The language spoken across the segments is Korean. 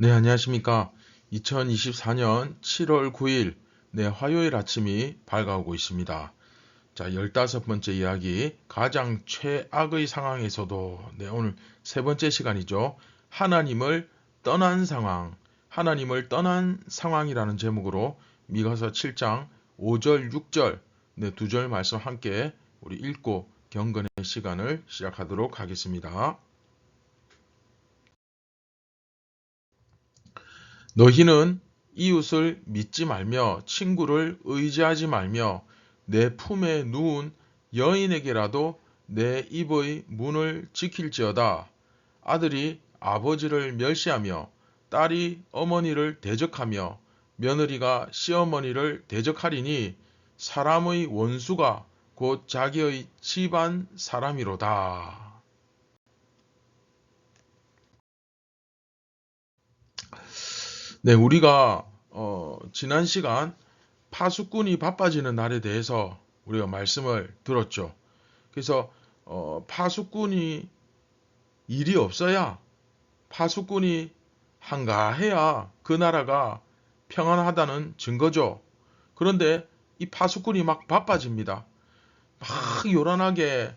네, 안녕하십니까. 2024년 7월 9일, 화요일 아침이 밝아오고 있습니다. 자, 15번째 이야기, 가장 최악의 상황에서도, 오늘 세 번째 시간이죠. 하나님을 떠난 상황, 하나님을 떠난 상황이라는 제목으로 미가서 7장 5절, 6절, 두 절 말씀 함께 우리 읽고 경건의 시간을 시작하도록 하겠습니다. 너희는 이웃을 믿지 말며 친구를 의지하지 말며 내 품에 누운 여인에게라도 내 입의 문을 지킬지어다. 아들이 아버지를 멸시하며 딸이 어머니를 대적하며 며느리가 시어머니를 대적하리니 사람의 원수가 곧 자기의 집안 사람이로다. 네, 우리가 지난 시간 파수꾼이 바빠지는 날에 대해서 우리가 말씀을 들었죠. 그래서 파수꾼이 일이 없어야, 파수꾼이 한가해야 그 나라가 평안하다는 증거죠. 그런데 이 파수꾼이 막 바빠집니다. 막 요란하게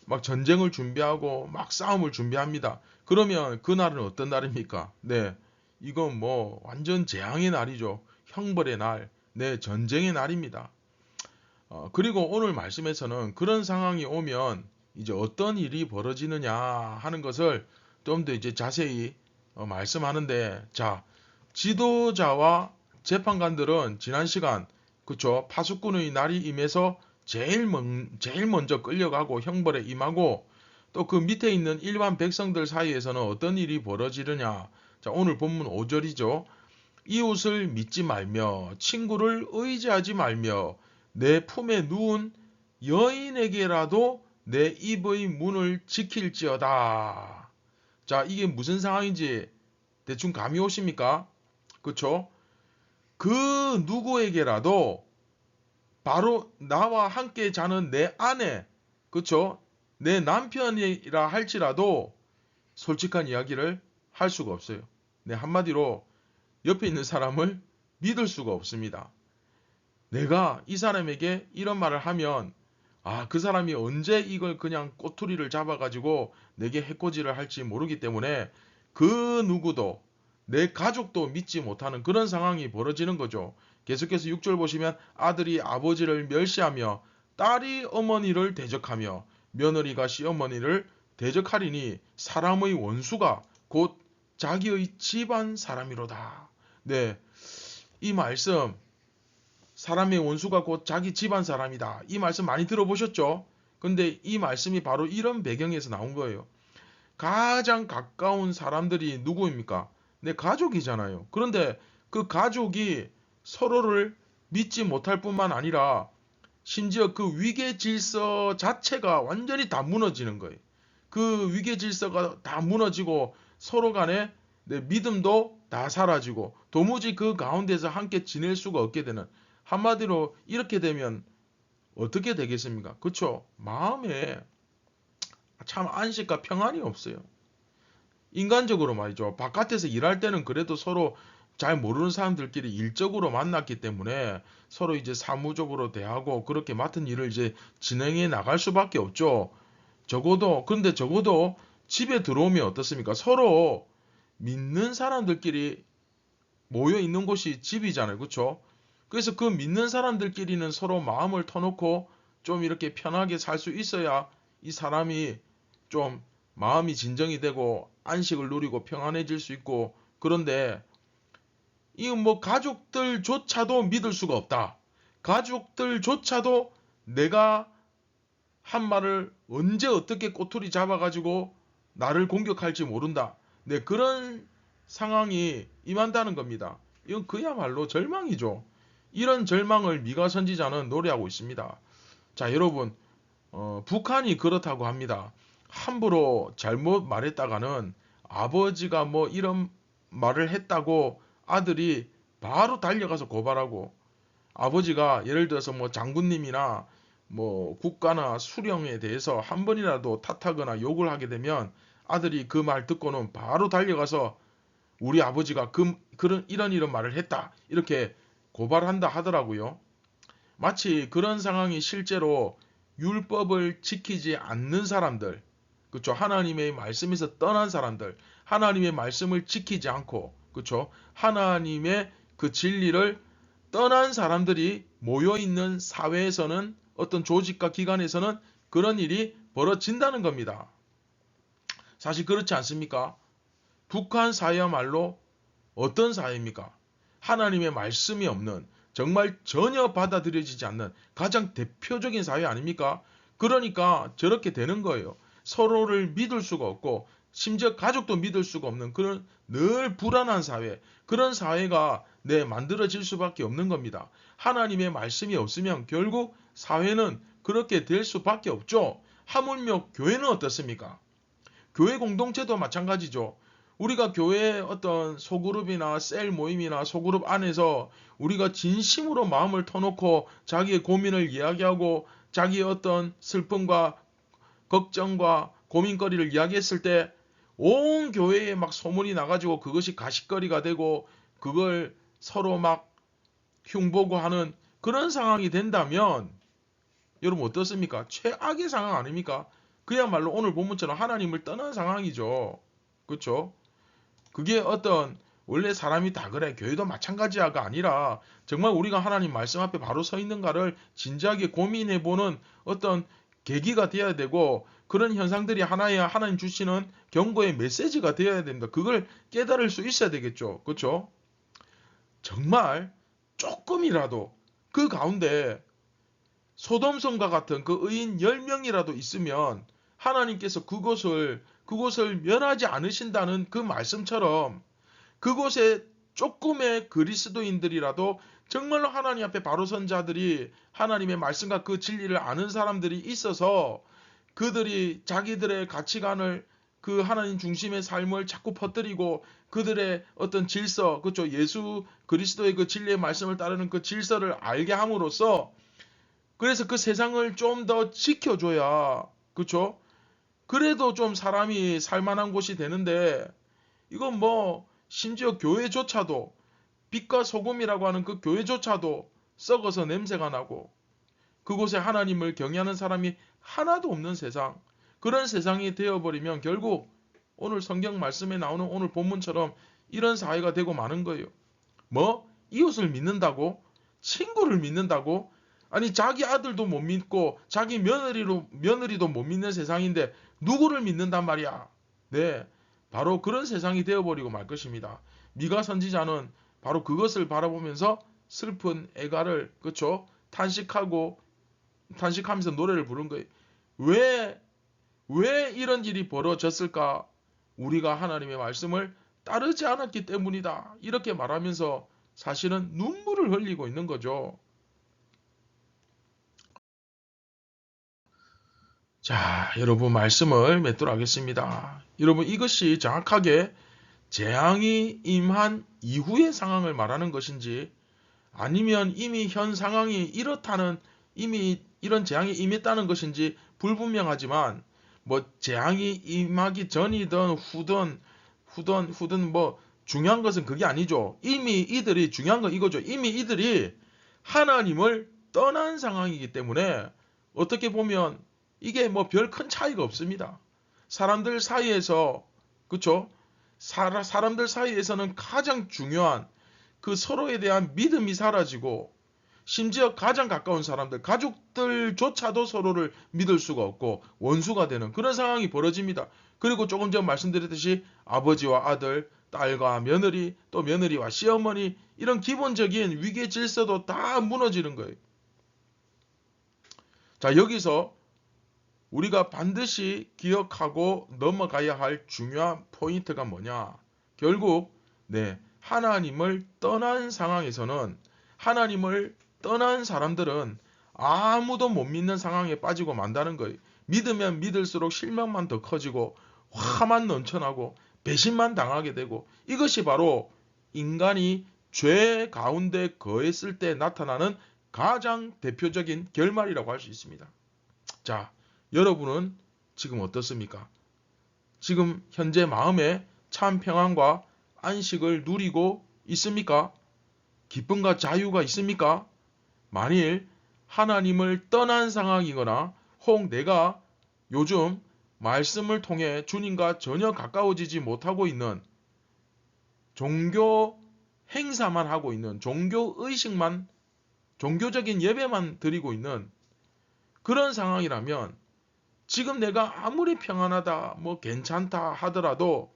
막 전쟁을 준비하고 막 싸움을 준비합니다. 그러면 그 날은 어떤 날입니까? 네, 이건 뭐 완전 재앙의 날이죠. 형벌의 날, 전쟁의 날입니다. 그리고 오늘 말씀에서는 그런 상황이 오면 이제 어떤 일이 벌어지느냐 하는 것을 좀 더 이제 자세히 말씀하는데, 자, 지도자와 재판관들은 지난 시간, 그쵸, 파수꾼의 날이 임해서 제일 먼저 끌려가고 형벌에 임하고, 또 그 밑에 있는 일반 백성들 사이에서는 어떤 일이 벌어지느냐. 자, 오늘 본문 5절이죠. 이웃을 믿지 말며 친구를 의지하지 말며 내 품에 누운 여인에게라도 내 입의 문을 지킬지어다. 자, 이게 무슨 상황인지 대충 감이 오십니까? 그쵸? 그 누구에게라도, 바로 나와 함께 자는 내 아내, 그쵸? 내 남편이라 할지라도 솔직한 이야기를 할 수가 없어요. 한마디로 옆에 있는 사람을 믿을 수가 없습니다. 내가 이 사람에게 이런 말을 하면, 그 사람이 언제 이걸 그냥 꼬투리를 잡아가지고 내게 해코지를 할지 모르기 때문에 그 누구도, 내 가족도 믿지 못하는 그런 상황이 벌어지는 거죠. 계속해서 6절 보시면 아들이 아버지를 멸시하며 딸이 어머니를 대적하며 며느리가 시어머니를 대적하리니 사람의 원수가 곧 자기의 집안 사람이로다. 네, 이 말씀, 사람의 원수가 곧 자기 집안 사람이다. 이 말씀 많이 들어보셨죠? 근데 이 말씀이 바로 이런 배경에서 나온 거예요. 가장 가까운 사람들이 누구입니까? 내 가족이잖아요. 그런데 그 가족이 서로를 믿지 못할 뿐만 아니라 심지어 그 위계 질서 자체가 완전히 다 무너지는 거예요. 그 위계 질서가 다 무너지고 서로 간에 내 믿음도 다 사라지고 도무지 그 가운데서 함께 지낼 수가 없게 되는, 한마디로 이렇게 되면 어떻게 되겠습니까? 그쵸? 마음에 참 안식과 평안이 없어요. 인간적으로 말이죠. 바깥에서 일할 때는 그래도 서로 잘 모르는 사람들끼리 일적으로 만났기 때문에 서로 이제 사무적으로 대하고 그렇게 맡은 일을 이제 진행해 나갈 수밖에 없죠. 그런데 적어도 집에 들어오면 어떻습니까? 서로 믿는 사람들끼리 모여 있는 곳이 집이잖아요. 그렇죠? 그래서 그 믿는 사람들끼리는 서로 마음을 터놓고 좀 이렇게 편하게 살 수 있어야 이 사람이 좀 마음이 진정이 되고 안식을 누리고 평안해질 수 있고. 그런데 이 뭐 가족들조차도 믿을 수가 없다. 가족들조차도 내가 한 말을 언제 어떻게 꼬투리 잡아가지고 나를 공격할지 모른다. 네, 그런 상황이 임한다는 겁니다. 이건 그야말로 절망이죠. 이런 절망을 미가 선지자는 노래하고 있습니다. 자, 여러분, 북한이 그렇다고 합니다. 함부로 잘못 말했다가는 아버지가 뭐 이런 말을 했다고 아들이 바로 달려가서 고발하고, 아버지가 예를 들어서 뭐 장군님이나 뭐 국가나 수령에 대해서 한 번이라도 탓하거나 욕을 하게 되면 아들이 그 말 듣고는 바로 달려가서 우리 아버지가 이런 말을 했다. 이렇게 고발한다 하더라고요. 마치 그런 상황이 실제로 율법을 지키지 않는 사람들, 그렇죠? 하나님의 말씀에서 떠난 사람들, 하나님의 말씀을 지키지 않고, 그렇죠? 하나님의 그 진리를 떠난 사람들이 모여 있는 사회에서는, 어떤 조직과 기관에서는 그런 일이 벌어진다는 겁니다. 사실 그렇지 않습니까? 북한 사회야말로 어떤 사회입니까? 하나님의 말씀이 없는, 정말 전혀 받아들여지지 않는 가장 대표적인 사회 아닙니까? 그러니까 저렇게 되는 거예요. 서로를 믿을 수가 없고 심지어 가족도 믿을 수가 없는 그런 늘 불안한 사회, 그런 사회가 만들어질 수밖에 없는 겁니다. 하나님의 말씀이 없으면 결국 사회는 그렇게 될 수밖에 없죠. 하물며 교회는 어떻습니까? 교회 공동체도 마찬가지죠. 우리가 교회의 어떤 소그룹이나 셀 모임이나 소그룹 안에서 우리가 진심으로 마음을 터놓고 자기의 고민을 이야기하고 자기의 어떤 슬픔과 걱정과 고민거리를 이야기했을 때 온 교회에 막 소문이 나가지고 그것이 가십거리가 되고 그걸 서로 막 흉보고 하는 그런 상황이 된다면 여러분 어떻습니까? 최악의 상황 아닙니까? 그야말로 오늘 본문처럼 하나님을 떠난 상황이죠. 그렇죠? 그게 어떤 원래 사람이 다 그래, 교회도 마찬가지야가 아니라 정말 우리가 하나님 말씀 앞에 바로 서 있는가를 진지하게 고민해보는 어떤 계기가 되어야 되고, 그런 현상들이 하나의 하나님 주시는 경고의 메시지가 되어야 됩니다. 그걸 깨달을 수 있어야 되겠죠. 그렇죠? 정말 조금이라도 그 가운데 소돔성과 같은 그 의인 10명이라도 있으면 하나님께서 그곳을 멸하지 않으신다는 그 말씀처럼, 그곳에 조금의 그리스도인들이라도 정말로 하나님 앞에 바로 선 자들이, 하나님의 말씀과 그 진리를 아는 사람들이 있어서 그들이 자기들의 가치관을, 그 하나님 중심의 삶을 자꾸 퍼뜨리고 그들의 어떤 질서, 그렇죠? 예수 그리스도의 그 진리의 말씀을 따르는 그 질서를 알게 함으로써, 그래서 그 세상을 좀 더 지켜줘야, 그렇죠? 그래도 좀 사람이 살만한 곳이 되는데, 이건 뭐 심지어 교회조차도, 빛과 소금이라고 하는 그 교회조차도 썩어서 냄새가 나고 그곳에 하나님을 경외하는 사람이 하나도 없는 세상, 그런 세상이 되어버리면 결국 오늘 성경 말씀에 나오는 오늘 본문처럼 이런 사회가 되고 마는 거예요. 뭐? 이웃을 믿는다고? 친구를 믿는다고? 아니 자기 아들도 못 믿고 자기 며느리도 못 믿는 세상인데 누구를 믿는단 말이야. 네, 바로 그런 세상이 되어버리고 말 것입니다. 미가 선지자는 바로 그것을 바라보면서 슬픈 애가를, 그쵸? 탄식하면서 노래를 부른 거예요. 왜 이런 일이 벌어졌을까? 우리가 하나님의 말씀을 따르지 않았기 때문이다. 이렇게 말하면서 사실은 눈물을 흘리고 있는 거죠. 자, 여러분 말씀을 맺도록 하겠습니다. 여러분 이것이 정확하게 재앙이 임한 이후의 상황을 말하는 것인지, 아니면 이미 현 상황이 이렇다는, 이미 이런 재앙이 임했다는 것인지 불분명하지만, 뭐 재앙이 임하기 전이든 후든 뭐 중요한 것은 그게 아니죠. 이미 이들이, 중요한 건 이거죠. 이미 이들이 하나님을 떠난 상황이기 때문에 어떻게 보면 이게 뭐 별 큰 차이가 없습니다. 사람들 사이에서, 그쵸? 사람들 사이에서는 가장 중요한 그 서로에 대한 믿음이 사라지고, 심지어 가장 가까운 사람들, 가족들조차도 서로를 믿을 수가 없고 원수가 되는 그런 상황이 벌어집니다. 그리고 조금 전 말씀드렸듯이 아버지와 아들, 딸과 며느리, 또 며느리와 시어머니, 이런 기본적인 위계 질서도 다 무너지는 거예요. 자, 여기서 우리가 반드시 기억하고 넘어가야 할 중요한 포인트가 뭐냐? 결국 하나님을 떠난 상황에서는, 하나님을 떠난 사람들은 아무도 못 믿는 상황에 빠지고 만다는 거예요. 믿으면 믿을수록 실망만 더 커지고 화만 넘쳐나고 배신만 당하게 되고, 이것이 바로 인간이 죄 가운데 거했을 때 나타나는 가장 대표적인 결말이라고 할 수 있습니다. 자, 여러분은 지금 어떻습니까? 지금 현재 마음에 참 평안과 안식을 누리고 있습니까? 기쁨과 자유가 있습니까? 만일 하나님을 떠난 상황이거나 혹 내가 요즘 말씀을 통해 주님과 전혀 가까워지지 못하고 있는 종교 행사만 하고 있는 종교 의식만 종교적인 예배만 드리고 있는 그런 상황이라면 지금 내가 아무리 평안하다 뭐 괜찮다 하더라도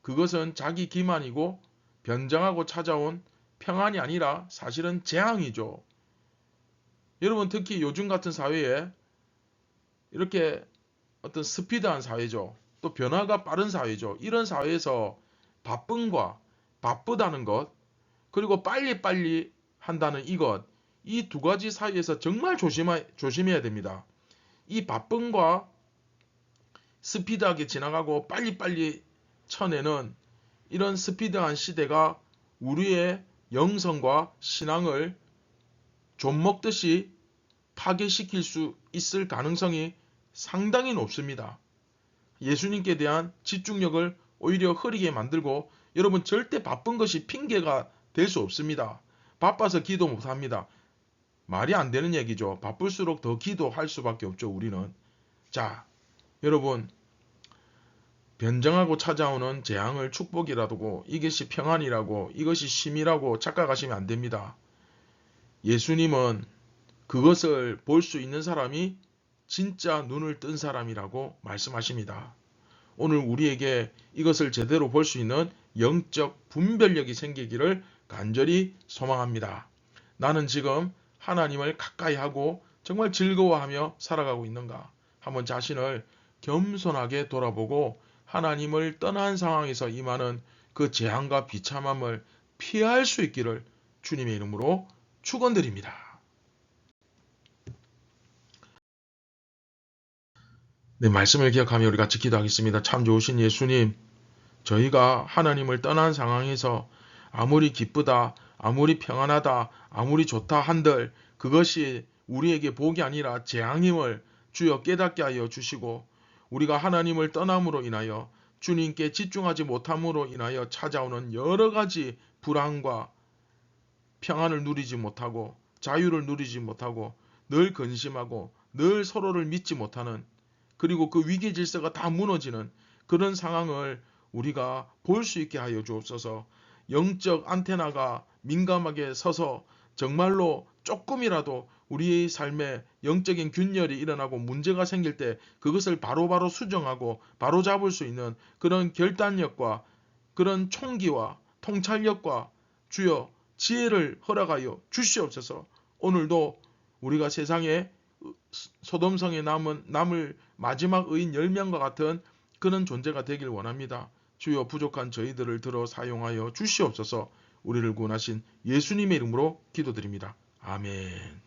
그것은 자기 기만이고 변정하고 찾아온 평안이 아니라 사실은 재앙이죠. 여러분 특히 요즘 같은 사회에 이렇게 어떤 스피드한 사회죠. 또 변화가 빠른 사회죠. 이런 사회에서 바쁨과 바쁘다는 것 그리고 빨리빨리 한다는 이것 이 두 가지 사이에서 정말 조심해야 됩니다. 이 바쁨과 스피드하게 지나가고 빨리빨리 쳐내는 이런 스피드한 시대가 우리의 영성과 신앙을 좀 먹듯이 파괴시킬 수 있을 가능성이 상당히 높습니다. 예수님께 대한 집중력을 오히려 흐리게 만들고 여러분 절대 바쁜 것이 핑계가 될 수 없습니다. 바빠서 기도 못합니다. 말이 안 되는 얘기죠. 바쁠수록 더 기도할 수밖에 없죠. 우리는. 자, 여러분 변정하고 찾아오는 재앙을 축복이라고 이것이 평안이라고 이것이 쉼이라고 착각하시면 안 됩니다. 예수님은 그것을 볼 수 있는 사람이 진짜 눈을 뜬 사람이라고 말씀하십니다. 오늘 우리에게 이것을 제대로 볼 수 있는 영적 분별력이 생기기를 간절히 소망합니다. 나는 지금 하나님을 가까이 하고 정말 즐거워하며 살아가고 있는가? 한번 자신을 겸손하게 돌아보고 하나님을 떠난 상황에서 임하는 그 재앙과 비참함을 피할 수 있기를 주님의 이름으로 축원드립니다. 네, 말씀을 기억하며 우리 같이 기도하겠습니다. 참 좋으신 예수님, 저희가 하나님을 떠난 상황에서 아무리 기쁘다, 아무리 평안하다, 아무리 좋다 한들 그것이 우리에게 복이 아니라 재앙임을 주여 깨닫게 하여 주시고 우리가 하나님을 떠남으로 인하여 주님께 집중하지 못함으로 인하여 찾아오는 여러 가지 불안과 평안을 누리지 못하고 자유를 누리지 못하고 늘 근심하고 늘 서로를 믿지 못하는 그리고 그 위기 질서가 다 무너지는 그런 상황을 우리가 볼 수 있게 하여 주옵소서. 영적 안테나가 민감하게 서서 정말로 조금이라도 우리의 삶에 영적인 균열이 일어나고 문제가 생길 때 그것을 바로바로 수정하고 바로잡을 수 있는 그런 결단력과 그런 총기와 통찰력과 주여 지혜를 허락하여 주시옵소서. 오늘도 우리가 세상에 소돔성에 남을 마지막 의인 10명과 같은 그런 존재가 되길 원합니다. 주여 부족한 저희들을 들어 사용하여 주시옵소서. 우리를 구원하신 예수님의 이름으로 기도드립니다. 아멘.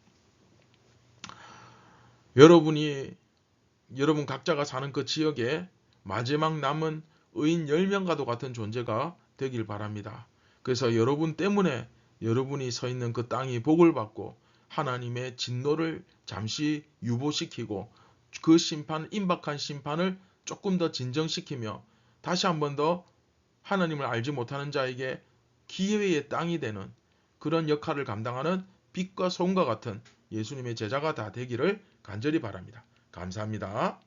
여러분 각자가 사는 그 지역에 마지막 남은 의인 10명과도 같은 존재가 되길 바랍니다. 그래서 여러분 때문에 여러분이 서 있는 그 땅이 복을 받고 하나님의 진노를 잠시 유보시키고 그 임박한 심판을 조금 더 진정시키며 다시 한 번 더 하나님을 알지 못하는 자에게 기회의 땅이 되는 그런 역할을 감당하는 빛과 소금과 같은 예수님의 제자가 다 되기를 간절히 바랍니다. 감사합니다.